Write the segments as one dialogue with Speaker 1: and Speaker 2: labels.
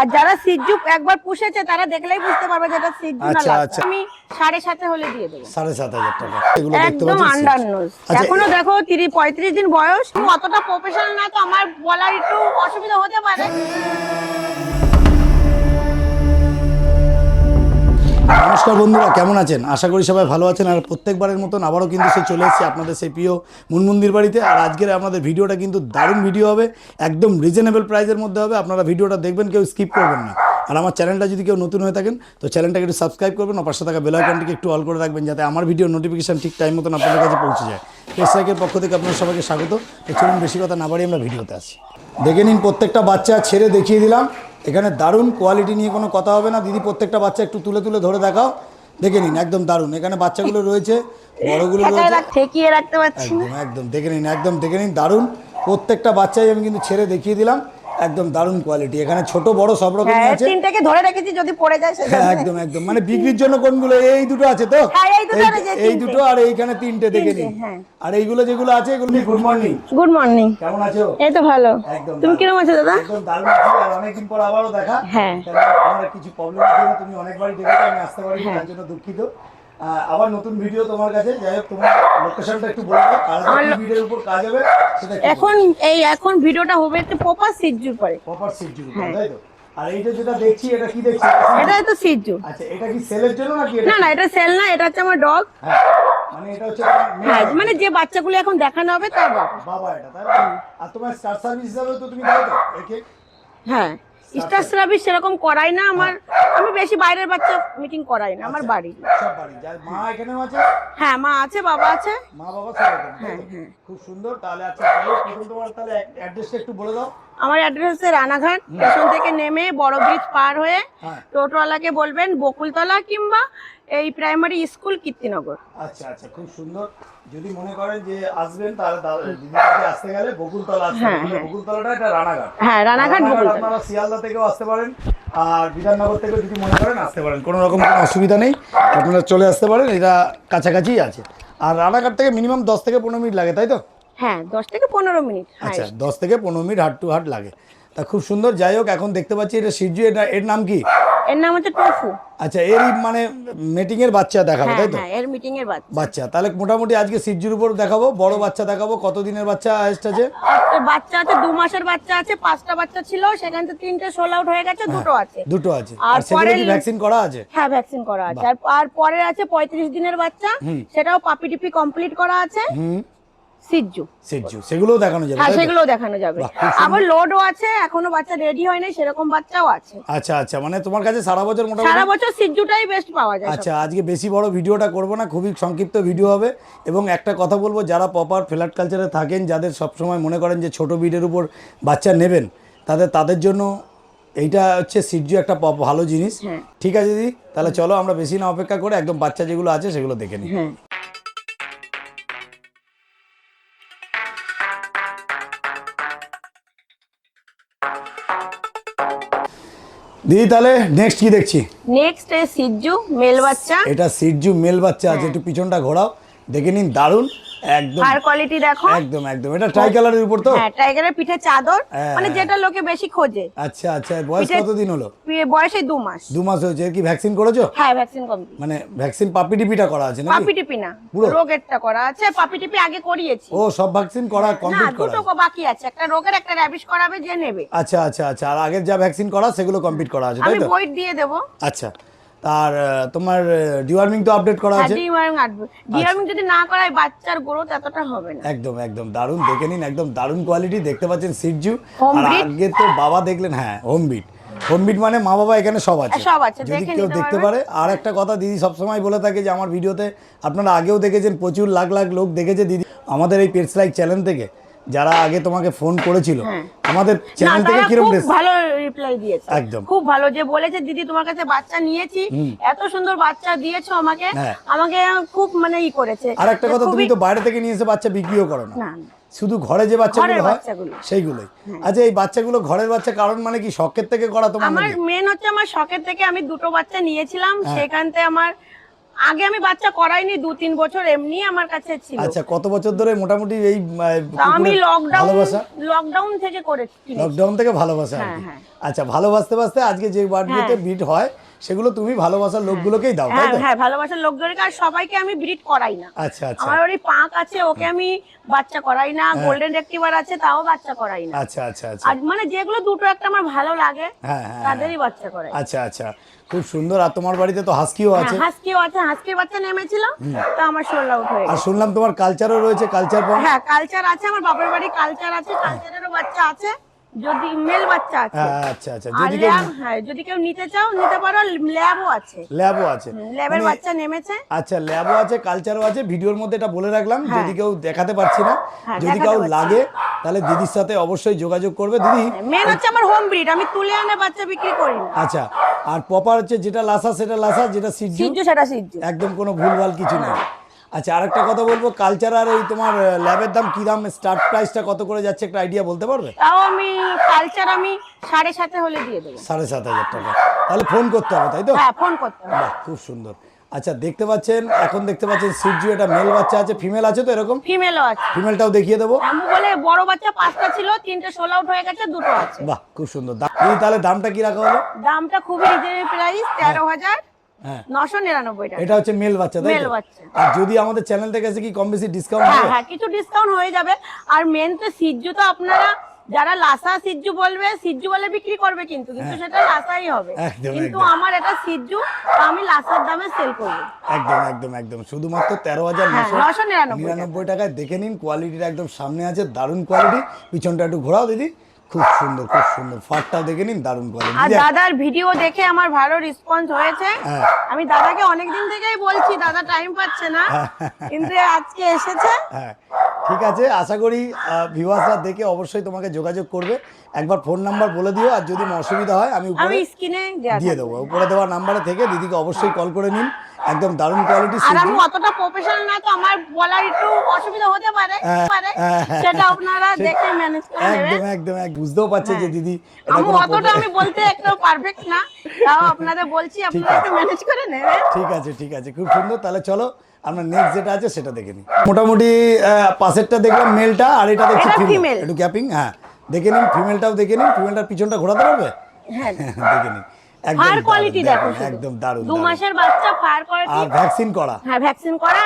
Speaker 1: আর যারা সিজু একবার পুষেছে তারা দেখলেই বুঝতে পারবে যে এটা সিজু না লাচ্চা। আমি 7.5 হলে দিয়ে দেবো।
Speaker 2: 7,500 টাকা। এগুলো দেখতে
Speaker 1: একদম
Speaker 2: পাচ্ছেন
Speaker 1: আন্ডারনোজ। এখনো দেখো 35 দিন বয়স, অতটা প্রফেশনাল না তো আমার বলার একটু অসুবিধা হতে পারে।
Speaker 2: নমস্কার বন্ধুরা, কেমন আছেন? আশা করি সবাই ভালো আছেন। আর প্রত্যেকবারের মতন আবারও কিন্তু সে চলে এসেছে আপনাদের সেই প্রিয় মুনমুন্দির বাড়িতে। আর আজকের আমাদের ভিডিওটা কিন্তু দারুণ ভিডিও হবে, একদম রিজনেবল প্রাইসের মধ্যে হবে। আপনারা ভিডিওটা দেখবেন, কেউ স্কিপ করবেন না। আর আমার চ্যানেলটা যদি কেউ নতুন হয়ে থাকেন তো চ্যানেলটাকে একটু সাবস্ক্রাইব করবেন, আর পাশে থাকা বেল আইকনটিকে একটু অল করে রাখবেন, যাতে আমার ভিডিও নোটিফিকেশন ঠিক টাইম মতন আপনাদের কাছে পৌঁছে যায়। পেসলাইকের পক্ষ থেকে আপনাদের সবাইকে স্বাগত। তো চলুন বেশি কথা না বাড়িয়ে আমরা ভিডিওতে আসি। দেখে নিন, প্রত্যেকটা বাচ্চা ছেড়ে দেখিয়ে দিলাম। এখানে দারুণ কোয়ালিটি নিয়ে কোনো কথা হবে না। দিদি প্রত্যেকটা বাচ্চা একটু তুলে তুলে ধরে দেখাও। দেখে নিন, একদম দারুণ। এখানে বাচ্চাগুলো রয়েছে, বড়গুলো রয়েছে,
Speaker 1: ঠেকিয়ে রাখতে পারছি না।
Speaker 2: একদম একদম দেখে নিন, একদম দেখে নিন, দারুণ। প্রত্যেকটা বাচ্চাই আমি কিন্তু ছেড়ে দেখিয়ে দিলাম, একদম দারুণ কোয়ালিটি। এখানে ছোট বড় সব রকমই আছে।
Speaker 1: তিনটাকে ধরে রেখেছি, যদি পড়ে যায় সেটা।
Speaker 2: একদম একদম, মানে বিক্রির জন্য কোনগুলো? এই দুটো আছে তো, এই দুটো আর এইখানে তিনটে। দেখে নিন। আর এইগুলো যেগুলো আছে এগুলো। Good morning.
Speaker 1: Good morning.
Speaker 2: কেমন আছো?
Speaker 1: এই তো ভালো।
Speaker 2: একদম।
Speaker 1: তুমি কিরকম আছো দাদা?
Speaker 2: একদম দারুণ আছি। আর অনেকদিন পর আবারও দেখা।
Speaker 1: হ্যাঁ।
Speaker 2: আমার কিছু প্রবলেমের জন্য তুমি অনেকবারই দেখেছো, আমি আসতে পারিনি, তার জন্য দুঃখিত। আবার নতুন ভিডিও তোমার কাছে। যাই হোক, তোমার লোকেশনটা একটু বলে দাও, আর ভিডিওর উপর কাজ হবে সেটা।
Speaker 1: এখন ভিডিওটা হবে একটু প্রপার সিজুর পরে।
Speaker 2: প্রপার সিজুর, তাই তো? আর এইটা যেটা দেখছি, এটা কি দেখছি?
Speaker 1: এটা তো সিজু।
Speaker 2: আচ্ছা, এটা কি সেলের জন্য নাকি?
Speaker 1: না না, এটা সেল না, এটা হচ্ছে আমার ডগ।
Speaker 2: হ্যাঁ, মানে এটা হচ্ছে
Speaker 1: হ্যাঁ, মানে যে বাচ্চাগুলো এখন দেখানো হবে তার
Speaker 2: বাবা এটা, তাই না? আর তোমার স্টার সার্ভিস হিসাবে তো তুমি দাও তো একে?
Speaker 1: হ্যাঁ, স্টার সার্ভিস সেরকম করাই না আমার। আমি বেশি বাইরের বাচ্চা মিটিং করাই না, আমার বাড়ি
Speaker 2: সব বাড়ি। যার মা এখানেও আছে?
Speaker 1: হ্যাঁ, মা আছে, বাবা আছে।
Speaker 2: মা বাবা সব এখানে। হ্যাঁ হ্যাঁ, খুব সুন্দর। তাহলে আচ্ছা, প্রথম তোমার তাহলে অ্যাড্রেসটা একটু বলে দাও।
Speaker 1: আমার অ্যাড্রেস হচ্ছে রানাঘাট স্টেশন থেকে নেমে বড় ব্রিজ পার হয়ে টোটোওয়ালাকে বলবেন বকুলতলা কিংবা এই প্রাইমারি স্কুল কীর্তিনগর।
Speaker 2: আচ্ছা আচ্ছা, খুব সুন্দর। যদি মনে করেন যে আসবেন, তাহলে দিদিকে আসতে গেলে বকুলতলা আসতে হবে। বকুলতলাটা এটা রানাঘাট।
Speaker 1: হ্যাঁ, রানাঘাট বকুলতলা।
Speaker 2: আপনারা শিয়ালদা থেকেও আসতে পারেন, আর বিধাননগর থেকেও যদি মনে করেন আসতে পারেন, কোনো রকম কোনো অসুবিধা নেই। আপনারা চলে আসতে পারেন, এটা কাছাকাছিই আছে। আর রানাঘাট থেকে মিনিমাম 10 থেকে 15 মিনিট লাগে, তাই তো?
Speaker 1: হ্যাঁ, 10 থেকে 15 মিনিট।
Speaker 2: আচ্ছা, 10 থেকে 15 মিনিট হাট টু হাট লাগে। তা খুব সুন্দর। যাই হোক, এখন দেখতে পাচ্ছি এটা সিজু। এর নাম কি?
Speaker 1: এর নাম হচ্ছে টোফু।
Speaker 2: আচ্ছা, এরই মানে মিটিং এর বাচ্চা দেখাবো, তাই তো?
Speaker 1: হ্যাঁ, এর মিটিং এর
Speaker 2: বাচ্চা। তাহলে মোটামুটি আজকে সিজুর উপর দেখাবো। বড় বাচ্চা দেখাবো। কত দিনের বাচ্চা আছে?
Speaker 1: বাচ্চা আছে 2 মাসের বাচ্চা আছে। 5টা বাচ্চা ছিল, সেখান থেকে 3টে সোল আউট হয়ে গেছে, দুটো আছে।
Speaker 2: দুটো আছে। আর সেগুলো কি ভ্যাকসিন করা আছে?
Speaker 1: হ্যাঁ, ভ্যাকসিন করা আছে। আর পরে আছে 35 দিনের বাচ্চা, সেটাও পাপি টিপি কমপ্লিট করা আছে। সিজু
Speaker 2: সেগুলোও দেখানো যাবে?
Speaker 1: হ্যাঁ, সেগুলোও দেখানো যাবে। আবার লোডও আছে, এখনো বাচ্চা রেডি হয় নাই, সেরকম বাচ্চাও আছে।
Speaker 2: আচ্ছা আচ্ছা, মানে তোমার কাছে সারা বছর মোটামুটি
Speaker 1: সারা বছর সিজুটাই বেস্ট পাওয়া যায়।
Speaker 2: আচ্ছা, আজকে বেশি বড় ভিডিওটা করব না, খুবই সংক্ষিপ্ত ভিডিও হবে। এবং একটা কথা বলবো, যারা প্রপার ফ্ল্যাট কালচারে থাকেন, যাদের সবসময় মনে করেন যে ছোট ব্রিডের উপর বাচ্চা নেবেন, তাদের জন্য এইটা হচ্ছে সিজু একটা ভালো জিনিস। ঠিক আছে দিদি, তাহলে চলো আমরা বেশি না অপেক্ষা করে একদম বাচ্চা যেগুলো আছে সেগুলো দেখে নিই। দিদি, তাহলে নেক্সট কি দেখছি?
Speaker 1: নেক্সট সিজু মেল বাচ্চা।
Speaker 2: এটা সিজু মেল বাচ্চা আছে। একটু পিছনটা ঘোরাও, দেখে নিন, দারুন। একদম
Speaker 1: আর কোয়ালিটি দেখো।
Speaker 2: একদম একদম। এটা ট্রাই কালারের উপর তো?
Speaker 1: হ্যাঁ, টাইগারের পিঠে চাদর, মানে যেটা লোকে বেশি খোঁজে।
Speaker 2: আচ্ছা আচ্ছা, বয়স কতদিন হলো?
Speaker 1: বয়স 2 মাস।
Speaker 2: 2 মাস হয়েছে। কি ভ্যাকসিন করেছো?
Speaker 1: হ্যাঁ, ভ্যাকসিন কমপ্লিট।
Speaker 2: মানে ভ্যাকসিন পাপি টিপিটা করা আছে নাকি?
Speaker 1: পাপি টিপি না, রোগেরটা করা আছে। পাপি টিপি আগে করিয়েছি।
Speaker 2: ও, সব ভ্যাকসিন করা কমপ্লিট করা?
Speaker 1: দুটো বাকি আছে, একটা রোগের, একটা র‍্যাবিশ করাবে যে নেবে।
Speaker 2: আচ্ছা আচ্ছা আচ্ছা। আর আগের যা ভ্যাকসিন করা সেগুলো কমপ্লিট করা আছে, তাই তো?
Speaker 1: আমি বই দিয়ে দেব।
Speaker 2: আচ্ছা। আর তোমার ডিওয়ার্মিং তো আপডেট করা আছে?
Speaker 1: ডিওয়ার্মিং যদি না করায় বাচ্চার গ্রোথ এতটা হবে না।
Speaker 2: একদম একদম দারুণ। দেখে নিন, একদম দারুণ কোয়ালিটি। দেখতে পাচ্ছেন সিজু। আর আগে তো বাবা দেখলেন, হ্যাঁ, হোম বিট মানে মা বাবা এখানে সব আছে, যদি কেউ দেখতে পারে। আর একটা কথা, দিদি সবসময় বলে থাকে যে আমার ভিডিওতে আপনারা আগেও দেখেছেন, প্রচুর লাখ লাখ লোক দেখেছে দিদি আমাদের এই পেটস লাইক চ্যানেল থেকে, যারা আগে তোমাকে ফোন করেছিল আমাদের চ্যানেল থেকে। কিরকম
Speaker 1: ভালো রিপ্লাই দিয়েছে,
Speaker 2: একদম
Speaker 1: খুব ভালো। যে বলেছে দিদি তোমার কাছে বাচ্চা নিয়েছি, এত সুন্দর বাচ্চা দিয়েছো আমাকে, খুব মানে করেছে।
Speaker 2: আর একটা কথা, তুমি তো বাইরে থেকে নিয়ে এসে বাচ্চা বিক্রিও করো না, শুধু ঘরে যে বাচ্চাগুলো হয় সেইগুলোই। আচ্ছা, এই বাচ্চাগুলো ঘরের বাচ্চা কারণ মানে কি শখের থেকে করা তোমার?
Speaker 1: আমার মেন হচ্ছে আমার শখের থেকে। আমি দুটো বাচ্চা নিয়েছিলাম, সেখান থেকে আমার আগে আমি বাচ্চা করাইনি, 2-3 বছর এমনি আমার কাছে ছিল।
Speaker 2: আচ্ছা, কত বছর ধরে মোটামুটি এই
Speaker 1: তা আমি
Speaker 2: ভালোবাসা?
Speaker 1: লকডাউন থেকে করেছি।
Speaker 2: লকডাউন থেকে ভালোবাসা আর কি। আচ্ছা, ভালোবাসতে বাসতে আজকে যে বার্থডেতে ব্রিড হয় সেগুলো তুমি ভালোবাসার লোকগুলোকেই দাও, তাই তো?
Speaker 1: হ্যাঁ, ভালোবাসার লোকগুলোকে, আর সবাইকে আমি ব্রিড করাই না।
Speaker 2: আচ্ছা আচ্ছা
Speaker 1: আমার ওই পাঁক আছে, ওকে আমি বাচ্চা করাই না। গোল্ডেন রেক্টিভার আছে, তাও বাচ্চা করাই না।
Speaker 2: আচ্ছা আচ্ছা আচ্ছা।
Speaker 1: আর মানে যেগুলো দুটো একটা আমার ভালো লাগে
Speaker 2: হ্যাঁ,
Speaker 1: তাদেরই বাচ্চা করাই।
Speaker 2: আচ্ছা আচ্ছা, খুব সুন্দর। আর তোমার বাড়িতে তো হাস্কিও আছে?
Speaker 1: হাস্কিও আছে, হাস্কির বাচ্চা নেমেছিল, তো আমার সোল আউট হয়ে
Speaker 2: আর
Speaker 1: গেছে।
Speaker 2: শুনলাম তোমার কালচারও রয়েছে, কালচার পাম?
Speaker 1: হ্যাঁ, কালচার আছে, আমার বাপের বাড়ি কালচার আছে, কালচারেরও বাচ্চা আছে, যদি মেল বাচ্চা আছে।
Speaker 2: আচ্ছা আচ্ছা,
Speaker 1: আর ল্যাব, হ্যাঁ, যদি কেউ নিতে চাও নিতে পারো, ল্যাবও আছে।
Speaker 2: ল্যাবও আছে,
Speaker 1: ল্যাবের বাচ্চা নেমেছে।
Speaker 2: আচ্ছা, ল্যাবও আছে, কালচারও আছে। ভিডিওর মধ্যে এটা বলে রাখলাম, যদি কেউ দেখাতে পারছি না, যদি কেউ লাগে তাহলে দিদির সাথে অবশ্যই যোগাযোগ করবে। দিদি,
Speaker 1: মেন হচ্ছে আমার হোম ব্রিড, আমি তুলে এনে বাচ্চা বিক্রি করি না।
Speaker 2: আচ্ছা, আর প্রপার হচ্ছে যেটা লাসা সেটা লাসা, যেটা সিজ্জু
Speaker 1: সেটা সিজ্জু,
Speaker 2: একদম কোনো ভুলভাল কিছু নেই। আচ্ছা, আরেকটা কথা বলবো, কালচার আর এই তোমার ল্যাবের দাম কি দাম, স্টার্ট প্রাইসটা কত করে যাচ্ছে, একটা আইডিয়া বলতে পারবে?
Speaker 1: তাও আমি কালচার আমি 7.5 হলে দিয়ে দেবো।
Speaker 2: 7,500 টাকা, তাহলে ফোন করতে হবে, তাই তো?
Speaker 1: হ্যাঁ, ফোন করতে হবে।
Speaker 2: বাহ, খুব সুন্দর। আচ্ছা, দেখতে পাচ্ছেন, এখন দেখতে পাচ্ছেন সিজ্জু, এটা মেল বাচ্চা আছে, ফিমেল আছে তো এরকম?
Speaker 1: ফিমেলও আছে।
Speaker 2: ফিমেলটাও দেখিয়ে দেবো।
Speaker 1: আমি বলে বড় বাচ্চা 5টা ছিল, 3টে সোল আউট হয়ে গেছে, 2টো আছে।
Speaker 2: বাহ, খুব সুন্দর। তাহলে দামটা কি রাখা হলো?
Speaker 1: দামটা খুবই রিজনেবল প্রাইস, 13,999 টাকা।
Speaker 2: এটা হচ্ছে মেল বাচ্চা, তাই
Speaker 1: মেল
Speaker 2: তো?
Speaker 1: বাচ্চা।
Speaker 2: আর যদি আমাদের চ্যানেল থেকে এসে কি কম বেশি ডিসকাউন্ট হবে?
Speaker 1: হ্যাঁ, কিছু ডিসকাউন্ট হয়ে যাবে। আর মেন তো সিজ্জু, তো আপনারা যারা লাসা সিজ্জু বলবে, সিজ্জু বলে বিক্রি করবে, কিন্তু সেটা লাসাই হবে।
Speaker 2: একদম,
Speaker 1: কিন্তু
Speaker 2: একদম।
Speaker 1: আমার এটা সিজ্জু, তো আমি লাসার দামে সেল করব।
Speaker 2: একদম একদম একদম, শুধুমাত্র 13,999 টাকায়। দেখে নিন, কোয়ালিটিটা একদম সামনে আছে, দারুণ কোয়ালিটি। পিছনটা একটু ঘোরাও দিদি, খুব সুন্দর খুব সুন্দর। ফারটা দেখে নিন, দারুণ
Speaker 1: আর
Speaker 2: কোয়ালিটি।
Speaker 1: দাদার ভিডিও দেখে আমার ভালো রেসপন্স হয়েছে। আমি দাদাকে অনেকদিন থেকেই বলছি, দাদা টাইম পাচ্ছে না, কিন্তু আজকে এসেছে।
Speaker 2: হ্যাঁ, ঠিক আছে, আশা করি ভিউয়ার্সরা দেখে অবশ্যই তোমাকে যোগাযোগ করবে। একবার ফোন নাম্বার বলে দিও, আর যদি অসুবিধা হয় আমি উপরে
Speaker 1: স্ক্রিনে
Speaker 2: দিয়ে দেবো। উপরে দেওয়া নাম্বারে থেকে দিদিকে অবশ্যই কল করে নিন। একদম দারুণ কোয়ালিটি।
Speaker 1: আর আমি অতটা প্রফেশনাল না, তো আমার বলার একটু অসুবিধা হতে পারে, সেটা আপনারা দেখে ম্যানেজ করে নেবেন।
Speaker 2: একদম একদম বুঝতেও পারছে যে দিদি
Speaker 1: আমি অতটা আমি বলতে একটু পারফেক্ট না, তাও আপনাদের বলছি, আপনারা একটু ম্যানেজ করে নেবেন।
Speaker 2: ঠিক আছে ঠিক আছে, খুব সুন্দর। তাহলে চলো আমরা নেক্সট যেটা আছে সেটা দেখে নিই। মোটামুটি পাশেরটা দেখলাম মেলটা, আর এটা দেখছি ফিমেল। একটু ক্যাপিং, হ্যাঁ দেখে নিন। ফিমেলটাও দেখে নিন, ফিমেলটার পিছনটা ঘোরাতে পারবে?
Speaker 1: হ্যাঁ,
Speaker 2: দেখে নিন।
Speaker 1: ফার কোয়ালিটি দেখো,
Speaker 2: একদম দারুণ।
Speaker 1: 2 মাসের বাচ্চা, ফার কোয়ালিটি,
Speaker 2: আর ভ্যাকসিন করা।
Speaker 1: হ্যাঁ, ভ্যাকসিন করা।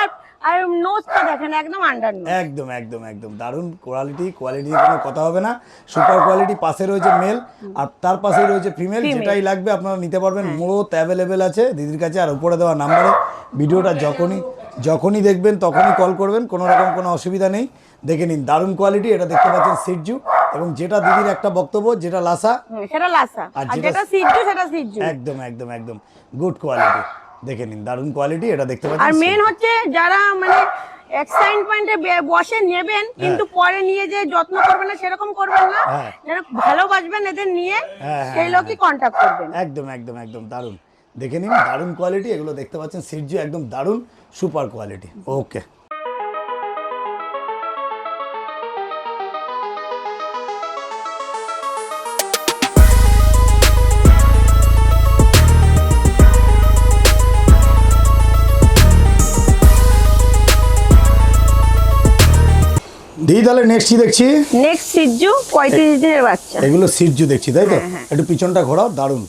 Speaker 1: আর নোজটা দেখেন, একদম আন্ডার নোজ।
Speaker 2: একদম একদম একদম দারুণ কোয়ালিটি, কোয়ালিটি কোনো কথা হবে না। Super quality. পাশে রয়েছে মেল, আর তার পাশে রয়েছে ফিমেল। যেটাই লাগবে আপনারা নিতে পারবেন, মোট অ্যাভেলেবেল আছে দিদির কাছে। আর উপরে দেওয়া নাম্বারে ভিডিওটা যখনই দেখবেন তখনই কল করবেন, কোনো রকম কোনো অসুবিধা নেই। দেখে নিন, দারুণ কোয়ালিটি। এটা দেখতে পাচ্ছেন সিজ্জু, এবং যেটা দিদির একটা বক্তব্য, যেটা লাসা
Speaker 1: সেটা লাসা, আর যেটা সিজ্জু সেটা সিজ্জু।
Speaker 2: একদম একদম একদম গুড কোয়ালিটি। দেখে নিন, দারুণ কোয়ালিটি। এটা দেখতে পাচ্ছেন।
Speaker 1: আর মেন হচ্ছে যারা মানে এক্সাইটমেন্টে বসে নেবেন, কিন্তু পরে নিয়ে যে যত্ন করবেন না, সেরকম করবেন না, যারা ভালোবাসবেন এদের নিয়ে, সেই লোকই কন্টাক্ট করবেন।
Speaker 2: একদম একদম একদম দারুণ। দেখে নিন, দারুণ কোয়ালিটি। এগুলো দেখতে পাচ্ছেন সিজ্জু, একদম দারুণ সুপার কোয়ালিটি। ওকে, দিদি তাহলে নেক্সট কি দেখছি?
Speaker 1: নেক্সট সিজ্জু 35 দিনের বাচ্চা।
Speaker 2: এগুলো সিজ্জু দেখছি, তাই তো? একটু পিছনটা ঘোরাও, দারুণ।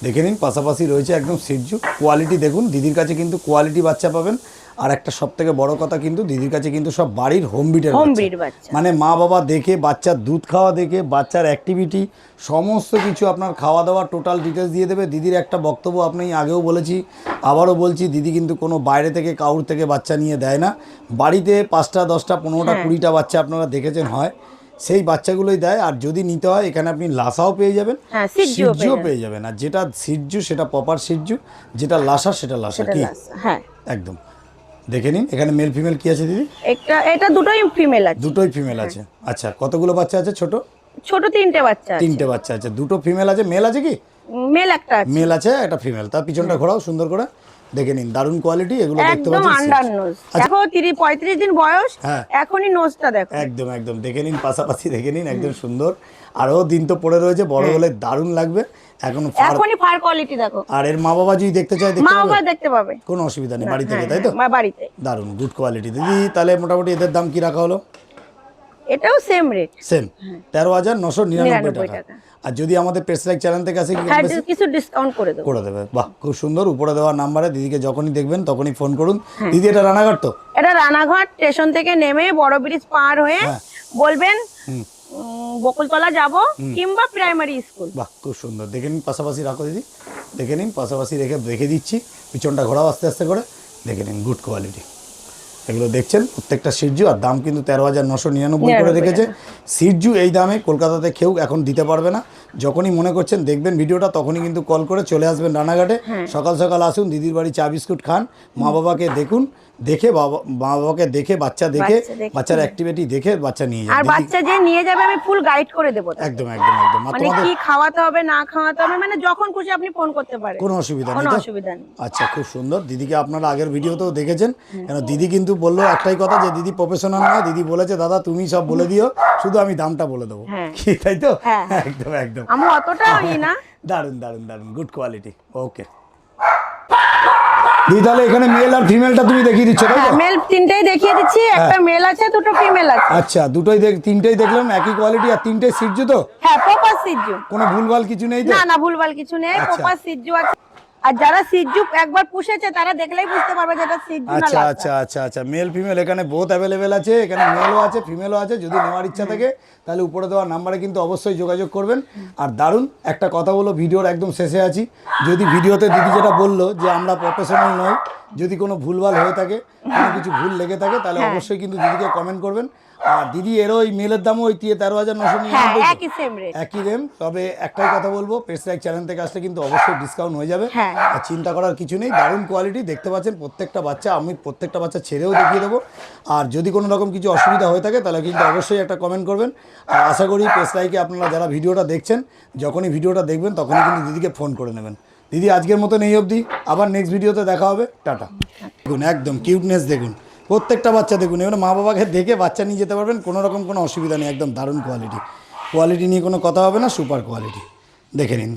Speaker 2: দেখে নিন, পাশাপাশি রয়েছে একদম সিজ্জু। কোয়ালিটি দেখুন, দিদির কাছে কিন্তু কোয়ালিটি বাচ্চা পাবেন। আর একটা সব থেকে বড় কথা, কিন্তু দিদির কাছে কিন্তু সব বাড়ির হোম ব্রিড বাচ্চা। মানে মা বাবা দেখে, বাচ্চার দুধ খাওয়া দেখে, বাচ্চার অ্যাক্টিভিটি, সমস্ত কিছু আপনার খাওয়া দাওয়া টোটাল ডিটেলস দিয়ে দেবে। দিদির একটা বক্তব্য আপনি আগেও বলেছি, আবারও বলছি, দিদি কিন্তু কোনো বাইরে থেকে কাউর থেকে বাচ্চা নিয়ে দেয় না। বাড়িতে 5টা 10টা 15টা 20টা বাচ্চা আপনারা দেখেছেন হয়, সেই বাচ্চাগুলোই দেয়। আর যদি নিতে হয়, এখানে আপনি লাসাও পেয়ে যাবেন, সিজ্জুও পেয়ে যাবেন। আর যেটা সিজ্জু সেটা প্রপার সিজ্জু, যেটা লাসা সেটা লাসা। কি?
Speaker 1: হ্যাঁ,
Speaker 2: একদম। দেখে নিন, এখানে মেল ফিমেল কি আছে দিদি?
Speaker 1: এটা দুটোই ফিমেল আছে।
Speaker 2: দুটোই ফিমেল আছে। আচ্ছা, কতগুলো বাচ্চা আছে? ছোট
Speaker 1: 3টে বাচ্চা আছে।
Speaker 2: 3টে বাচ্চা আছে, দুটো ফিমেল আছে। মেল আছে কি?
Speaker 1: মেল একটা আছে।
Speaker 2: মেল আছে, একটা ফিমেল। তার পিছনটা ঘোরাও সুন্দর করে, দেখে নিন, দারুণ কোয়ালিটি। এগুলো দেখতে পাচ্ছেন
Speaker 1: আন্ডার নোজ। দেখো 35 দিন বয়স, এখনই নোজটা দেখো।
Speaker 2: একদম একদম দেখে নিন, পাশাপাশি দেখে নিন, একদম সুন্দর। আরও দিন তো পড়ে রয়েছে, বড় হলে দারুণ লাগবে। এখন
Speaker 1: এখনই ফার কোয়ালিটি দেখো।
Speaker 2: আর এর মা বাবা যদি দেখতে চায়
Speaker 1: মা বাবা দেখতে পাবে,
Speaker 2: কোনো অসুবিধা নেই, বাড়ি থেকে, তাই তো?
Speaker 1: বাড়িতে।
Speaker 2: দারুন, গুড কোয়ালিটি। দিদি তাহলে মোটামুটি এদের দাম কি রাখা হলো?
Speaker 1: এটাও সেম রেট,
Speaker 2: সেম 13,999 টাকা। আর যদি আমাদের পেজ লাইক চ্যানেল থেকে আসে
Speaker 1: কিছু ডিসকাউন্ট করে দেবো,
Speaker 2: করে দেবে। বাহ, খুব সুন্দর। উপরে দেওয়া নাম্বারে দিদিকে যখনই দেখবেন তখনই ফোন করুন। দিদি এটা রানাঘাট তো?
Speaker 1: এটা রানাঘাট স্টেশন থেকে নেমে বড় ব্রিজ পার হয়ে বলবেন বকুলতলা যাব কিংবা প্রাইমারি স্কুল।
Speaker 2: বাহ, খুব সুন্দর। দেখে নিন, পাশাপাশি রাখো দিদি, দেখে নিন, পাশাপাশি রেখে দিচ্ছি। পিছনটা ঘোরাও আস্তে আস্তে করে, দেখে নিন, গুড কোয়ালিটি। এগুলো দেখছেন প্রত্যেকটা সিরজু, আর দাম কিন্তু 13,999 করে রেখেছে। সিরজু এই দামে কলকাতাতে কেউ এখন দিতে পারবে না। যখনই মনে করছেন দেখবেন ভিডিওটা, তখনই কিন্তু কল করে চলে আসবেন রানাঘাটে। সকাল সকাল আসুন, দিদির বাড়ি চা বিস্কুট খান, মা বাবাকে দেখুন, দেখে মা বাবাকে দেখে, বাচ্চা দেখে, বাচ্চার অ্যাক্টিভিটি দেখে বাচ্চা নিয়ে যাবে।
Speaker 1: আর বাচ্চা যে নিয়ে যাবে আমি ফুল গাইড করে দেবো।
Speaker 2: একদম একদম একদম।
Speaker 1: মানে কি খাওয়াতে হবে না খাওয়াতে হবে, মানে যখন খুশি আপনি ফোন করতে পারেন,
Speaker 2: কোনো অসুবিধা নেই,
Speaker 1: কোনো অসুবিধা নেই।
Speaker 2: আচ্ছা, খুব সুন্দর। দিদিকে আপনারা আগের ভিডিওতেও দেখেছেন, কেন দিদি কিন্তু বললো একটাই কথা, যে দিদি প্রফেশনাল নয়। দিদি বলেছে দাদা তুমি সব বলে দিও, শুধু আমি দামটা বলে দেবো, কি তাই তো? একদম একদম,
Speaker 1: আমি অতটা না।
Speaker 2: দারুন দারুন দারুন, গুড কোয়ালিটি। ওকে দিদি, তাহলে এখানে মেল আর ফিমেলটা তুমি দেখিয়ে দিচ্ছ, তাই তো?
Speaker 1: মেল তিনটেই দেখিয়ে দিচ্ছি, একটা মেল আছে, দুটো ফিমেল আছে।
Speaker 2: আচ্ছা, তিনটেই দেখলাম একই কোয়ালিটি, আর তিনটেই সিরজু তো?
Speaker 1: হ্যাঁ, প্রপার সিজু,
Speaker 2: কোনো ভুলভাল কিছু নেই তো?
Speaker 1: না ভুলভাল কিছু নেই, প্রপার সিজু আছে। আর যারা সিজু একবার পুষেছে তারা দেখলেই বুঝতে পারবে যেটা সিজু না।
Speaker 2: আচ্ছা আচ্ছা আচ্ছা আচ্ছা, মেল ফিমেল এখানে বোথ অ্যাভেলেবেল আছে। এখানে মেলও আছে, ফিমেলও আছে। যদি নেওয়ার ইচ্ছা থাকে তাহলে উপরে দেওয়া নাম্বারে কিন্তু অবশ্যই যোগাযোগ করবেন। আর দারুণ একটা কথা বলো, ভিডিওর একদম শেষে আছি, যদি ভিডিওতে দিদি যেটা বললো যে আমরা প্রফেশনাল নই, যদি কোনো ভুলভাল হয়ে থাকে, কোনো কিছু ভুল লেগে থাকে, তাহলে অবশ্যই কিন্তু দিদিকে কমেন্ট করবেন। আর দিদি এরও ওই মেলের দামও ওই 13,999,
Speaker 1: একই সেম রেট,
Speaker 2: একই দাম। তবে একটাই কথা বলবো, পেজ লাইক চ্যানেল থেকে আসলে কিন্তু অবশ্যই ডিসকাউন্ট হয়ে যাবে, আর চিন্তা করার কিছু নেই। দারুণ কোয়ালিটি দেখতে পাচ্ছেন প্রত্যেকটা বাচ্চা, আমি প্রত্যেকটা বাচ্চা ছেড়েও দেখিয়ে দেবো। আর যদি কোনো রকম কিছু অসুবিধা হয়ে থাকে তাহলে কিন্তু অবশ্যই একটা কমেন্ট করবেন। আর আশা করি পেজ লাইকে আপনারা যারা ভিডিওটা দেখছেন, যখনই ভিডিওটা দেখবেন তখনই কিন্তু দিদিকে ফোন করে নেবেন। দিদি আজকের মতন এই অবধি, আবার নেক্সট ভিডিওতে দেখা হবে, টাটা। দেখুন একদম কিউটনেস দেখুন, প্রত্যেকটা বাচ্চা দেখুন। এবার মা বাবাকে দেখে বাচ্চা নিয়ে যেতে পারবেন, কোনো রকম কোনো অসুবিধা নেই। একদম দারুণ কোয়ালিটি নিয়ে কোনো কথা হবে না, সুপার কোয়ালিটি। দেখে নিন।